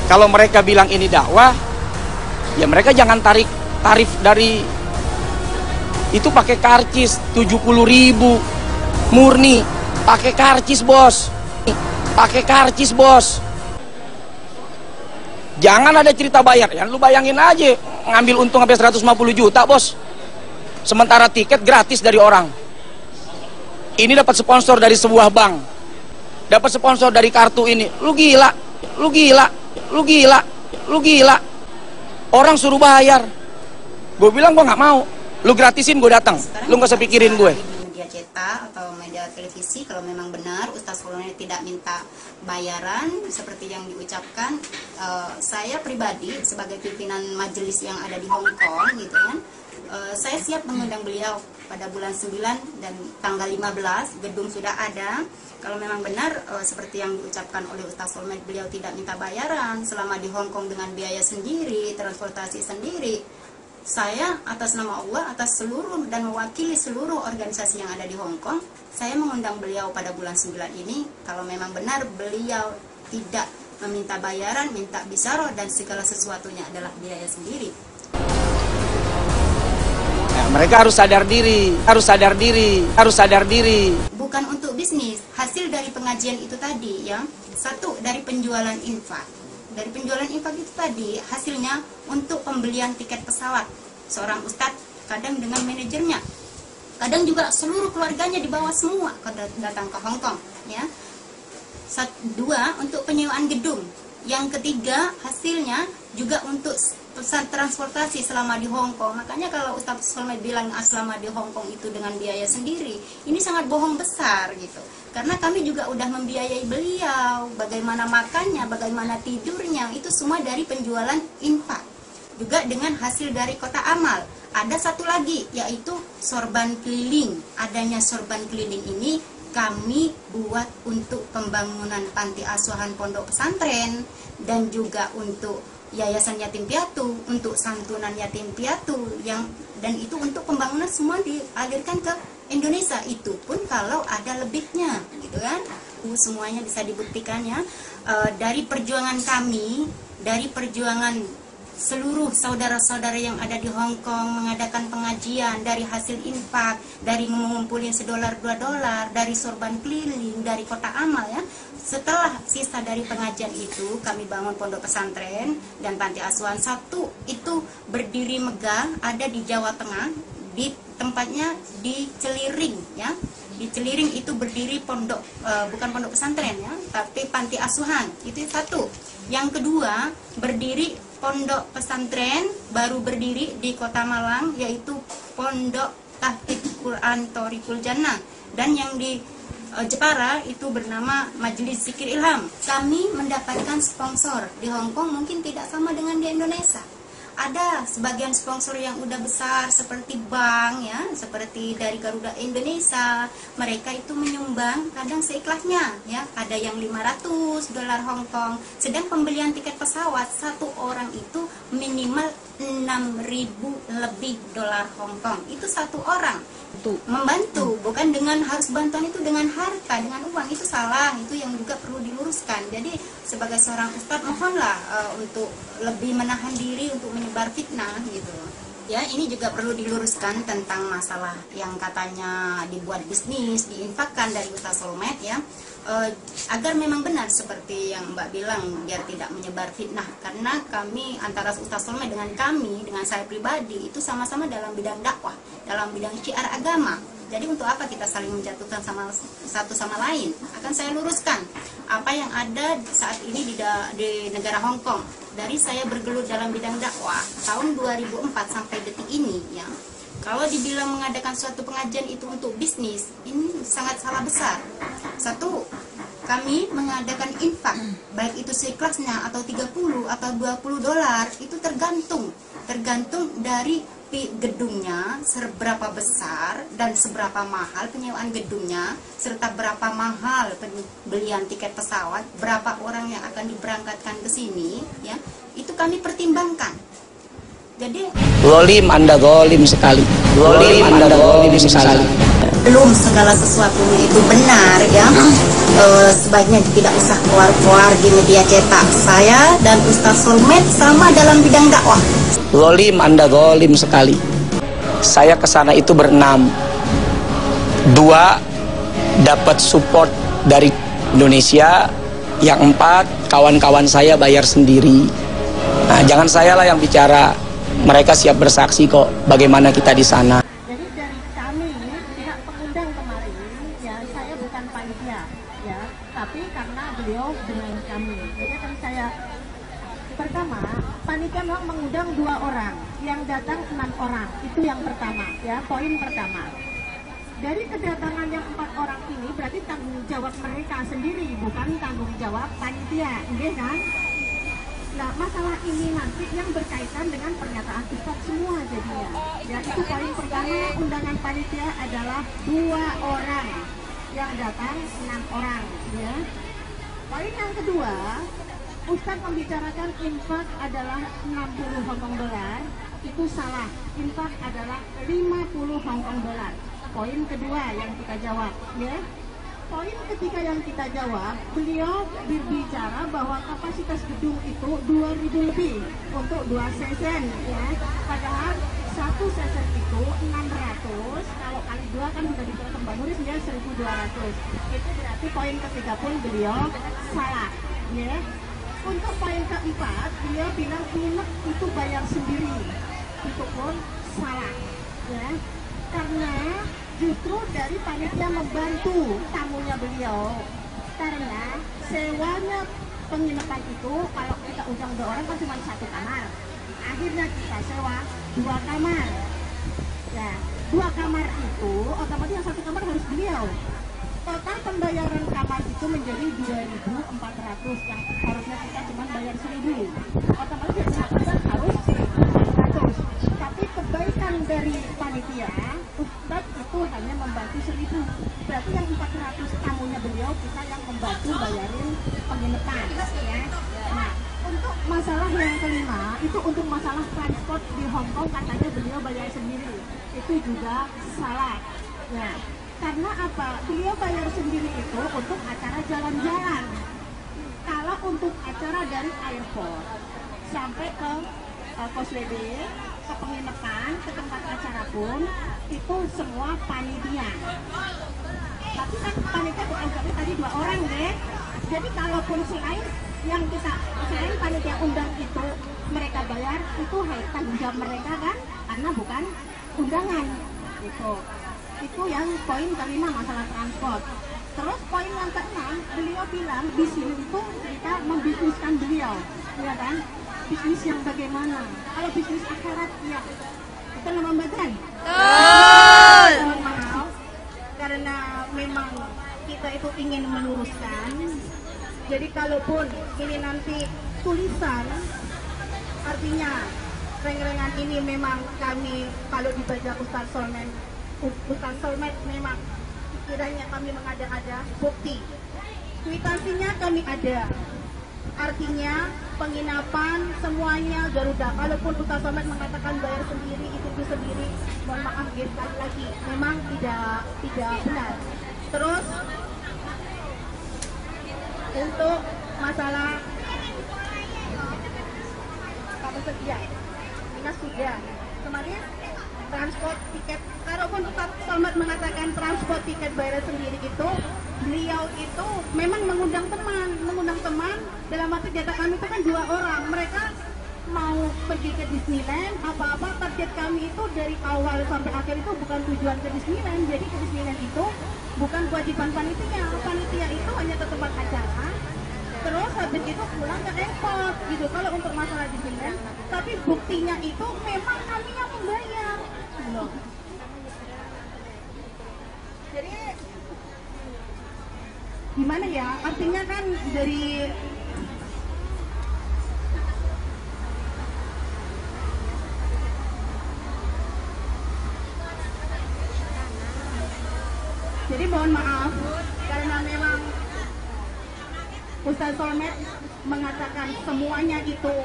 Kalau mereka bilang ini dakwah, ya mereka jangan tarik tarif dari itu pakai karcis 70.000 murni, pakai karcis bos, pakai karcis bos. Jangan ada cerita bayar, ya lu bayangin aja ngambil untung sampai 150 juta bos, sementara tiket gratis dari orang. Ini dapat sponsor dari sebuah bank, dapat sponsor dari kartu ini. Lu gila, lu gila, lu gila, lu gila. Orang suruh bayar, gue bilang gue nggak mau. Lu gratisin gue datang, lu nggak usah pikirin gue. Media cetak atau media televisi, kalau memang benar Ustaz Solmed tidak minta bayaran seperti yang diucapkan, saya pribadi sebagai pimpinan majelis yang ada di Hong Kong gitu kan, saya siap mengundang beliau pada bulan 9 dan tanggal 15, gedung sudah ada. Kalau memang benar seperti yang diucapkan oleh Ustaz Solmed, beliau tidak minta bayaran selama di Hong Kong dengan biaya sendiri, transportasi sendiri, saya atas nama Allah, atas seluruh dan mewakili seluruh organisasi yang ada di Hong Kong, saya mengundang beliau pada bulan 9 ini. Kalau memang benar beliau tidak meminta bayaran, minta bisaroh, dan segala sesuatunya adalah biaya sendiri. Nah, mereka harus sadar diri, harus sadar diri, harus sadar diri. Bukan untuk bisnis, hasil dari pengajian itu tadi ya, satu dari penjualan infak. Dari penjualan infak itu tadi hasilnya untuk pembelian tiket pesawat seorang ustadz, kadang dengan manajernya, kadang juga seluruh keluarganya dibawa semua datang ke Hong Kong ya. Dua, untuk penyewaan gedung. Yang ketiga, hasilnya juga untuk pesan transportasi selama di Hong Kong. Makanya kalau Ustaz Solmed bilang selama di Hong Kong itu dengan biaya sendiri, ini sangat bohong besar gitu. Karena kami juga udah membiayai beliau, bagaimana makannya, bagaimana tidurnya, itu semua dari penjualan infak. Juga dengan hasil dari Kota Amal. Ada satu lagi, yaitu sorban keliling. Adanya sorban keliling ini kami buat untuk pembangunan panti asuhan pondok pesantren, dan juga untuk yayasan yatim piatu, untuk santunan yatim piatu, dan itu untuk pembangunan semua dialirkan ke Indonesia. Itu pun kalau ada lebihnya gitu kan, semuanya bisa dibuktikan ya. Dari perjuangan kami, dari perjuangan seluruh saudara-saudara yang ada di Hong Kong mengadakan pengajian, dari hasil infak, dari mengumpulin $1 $2, dari sorban keliling, dari Kota Amal ya. Setelah sisa dari pengajian itu, kami bangun pondok pesantren dan panti asuhan. Satu itu berdiri megah, ada di Jawa Tengah, di tempatnya di Celiring ya. Di Celiring itu berdiri pondok, bukan pondok pesantren ya, tapi panti asuhan. Itu satu. Yang kedua, berdiri pondok pesantren baru berdiri di Kota Malang, yaitu Pondok Tahfidz Quran Thoriqul Jannah, dan yang di Jepara itu bernama Majelis Zikir Ilham. Kami mendapatkan sponsor di Hong Kong mungkin tidak sama dengan di Indonesia. Ada sebagian sponsor yang udah besar seperti bank ya, seperti dari Garuda Indonesia, mereka itu menyumbang kadang seikhlasnya ya, ada yang $500 Hong Kong. Sedang pembelian tiket pesawat satu orang itu minimal 6.000 lebih dolar Hong Kong. Itu satu orang itu membantu, bukan dengan harus bantuan itu dengan harta, dengan uang. Itu salah, itu yang juga perlu diluruskan. Jadi sebagai seorang ustadz mohonlah untuk lebih menahan diri untuk menyebar fitnah gitu ya. Ini juga perlu diluruskan tentang masalah yang katanya dibuat bisnis, diinfakkan dari Ustaz Solmed ya, agar memang benar seperti yang Mbak bilang, biar tidak menyebar fitnah. Karena kami, antara Ustaz Solmed dengan kami, dengan saya pribadi, itu sama-sama dalam bidang dakwah, dalam bidang syiar agama. Jadi untuk apa kita saling menjatuhkan satu sama lain? Akan saya luruskan apa yang ada saat ini di negara Hong Kong. Dari saya bergelut dalam bidang dakwah tahun 2004 sampai detik ini ya. Kalau dibilang mengadakan suatu pengajian itu untuk bisnis, ini sangat salah besar. Satu, kami mengadakan infak, baik itu seikhlasnya atau 30 atau $20, itu tergantung dari gedungnya seberapa besar dan seberapa mahal penyewaan gedungnya, serta berapa mahal pembelian tiket pesawat, berapa orang yang akan diberangkatkan ke sini ya, itu kami pertimbangkan. Jadi zalim, Anda zalim sekali, zalim, Anda zalim sekali. sebelum segala sesuatunya itu benar ya, sebaiknya tidak usah keluar-keluar di media cetak. Saya dan Ustaz Solmed sama dalam bidang dakwah. Zolim, Anda zolim sekali. Saya kesana itu berenam. 2 dapat support dari Indonesia. Yang 4 kawan-kawan saya bayar sendiri. Nah, jangan saya lah yang bicara. Mereka siap bersaksi kok bagaimana kita di sana. Jadi dari kami pihak pengundang kemarin, ya saya bukan panitia, ya, tapi karena beliau dengan kami. Jadi kan saya pertama panitia memang mengundang 2 orang, yang datang 6 orang. Itu yang pertama, ya, poin pertama. Dari kedatangan yang 4 orang ini berarti tanggung jawab mereka sendiri, bukan tanggung jawab panitia, iya kan? Nah, masalah ini nanti yang berkaitan dengan pernyataan Ustaz semua jadinya. Ya, itu poin pertama, undangan panitia adalah 2 orang, yang datang 6 orang, ya. Poin yang kedua, Ustaz membicarakan infak adalah 60 Hongkong dolar, itu salah. Infak adalah 50 Hongkong dolar. Poin kedua yang kita jawab, ya. Poin ketiga yang kita jawab, beliau berbicara bahwa kapasitas gedung itu 2.000 lebih untuk 2 sesen, ya. Padahal 1 sesen itu 600, kalau kali 2 kan sudah diterapkan Mbak Nuris, ya 1.200. Itu berarti poin ketiga pun beliau salah, ya. Untuk poin keempat, beliau bilang nginep itu bayar sendiri, itu pun salah, ya. Karena justru dari panitia membantu tamunya beliau, karena sewanya penginapan itu kalau kita undang 2 orang kan cuma 1 kamar, akhirnya kita sewa 2 kamar. Ya, 2 kamar itu otomatis yang 1 kamar harus beliau. Total pembayaran kamar itu menjadi 2.400, yang harusnya kita cuma bayar 1.000, otomatis yang harus 1.400. Tapi kebaikan dari panitia, Ustadz itu hanya membantu 1.000, berarti yang 400 tamunya beliau kita yang membantu bayarin penginapan, ya. Nah, untuk masalah yang kelima, itu untuk masalah transport di Hong Kong katanya beliau bayar sendiri, itu juga salah. Nah, karena apa? Beliau bayar sendiri itu untuk acara jalan-jalan. Kalau untuk acara dari airport sampai ke Causeway Bay, ke penginapan, ke tempat acara pun itu semua panitia. Tapi kan panitia dianggapnya tadi 2 orang, deh. Jadi kalaupun selain panitia undang itu mereka bayar, itu tanggung jawab mereka kan, karena bukan undangan. Itu yang poin kelima, masalah transport. Terus poin yang keenam, beliau bilang bisnis itu kita membisniskan beliau, ya kan? Bisnis yang bagaimana? Kalau bisnis akhirat, ya kita membagikan. Mohon maaf, karena memang kita itu ingin meluruskan. Jadi kalaupun ini nanti tulisan, artinya reng-rengan ini memang kami kalau dibaca Ustaz Solmed memang kiranya kami mengada-ada, bukti kwitansinya kami ada, artinya penginapan semuanya Garuda. Kalaupun Ustaz Solmed mengatakan bayar sendiri, itu sendiri, mohon maaf sekali lagi memang tidak benar. Terus untuk masalah apa saja dinas sudah kemarin transport tiket, kalaupun Ustaz Solmed mengatakan transport tiket bayar sendiri, itu beliau itu memang mengundang teman dalam arti jatah kami itu kan 2 orang, mereka mau pergi ke Disneyland apa-apa, target kami itu dari awal sampai akhir itu bukan tujuan ke Disneyland. Jadi ke Disneyland itu bukan kewajiban panitia itu hanya ke tempat acara, terus habis itu pulang ke airport gitu kalau untuk masalah Disneyland. Tapi buktinya itu memang kami yang membayar loh. Jadi gimana ya, artinya kan dari jadi mohon maaf karena memang Ustaz Solmed mengatakan semuanya itu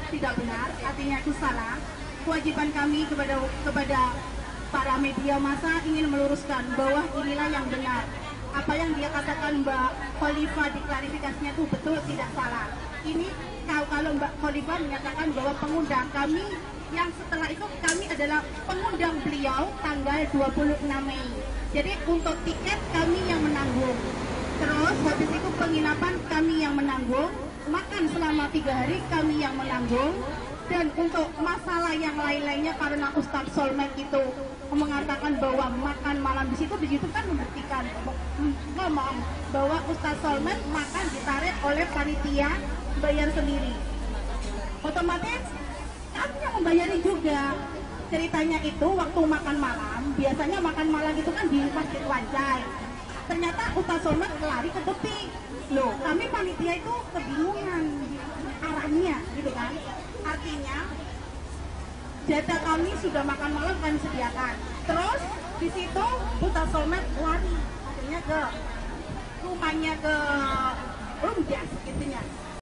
tidak benar, artinya itu salah. Kewajiban kami kepada para media massa ingin meluruskan bahwa inilah yang benar. Apa yang dia katakan Mbak Khalifah di klarifikasinya itu betul, tidak salah. Ini kalau Mbak Khalifah menyatakan bahwa pengundang kami yang setelah itu kami adalah pengundang beliau tanggal 26 Mei. Jadi untuk tiket kami yang menanggung. Terus habis itu penginapan kami yang menanggung, makan selama 3 hari kami yang menanggung. Dan untuk masalah yang lain-lainnya karena Ustadz Solmed itu mengatakan bahwa makan malam di situ kan membuktikan ngomong bahwa Ustadz Solmed makan ditarik oleh panitia bayar sendiri. Otomatis kami yang membayari juga. Ceritanya itu waktu makan malam, biasanya makan malam itu kan di Masjid Wancai. Ternyata Ustadz Solmed lari ke tepi. Loh, kami panitia itu kebingungan arahnya gitu kan. Artinya jatah kami sudah makan malam kami sediakan. Terus di situ Ustadz Solmed lari akhirnya ke rumahnya ke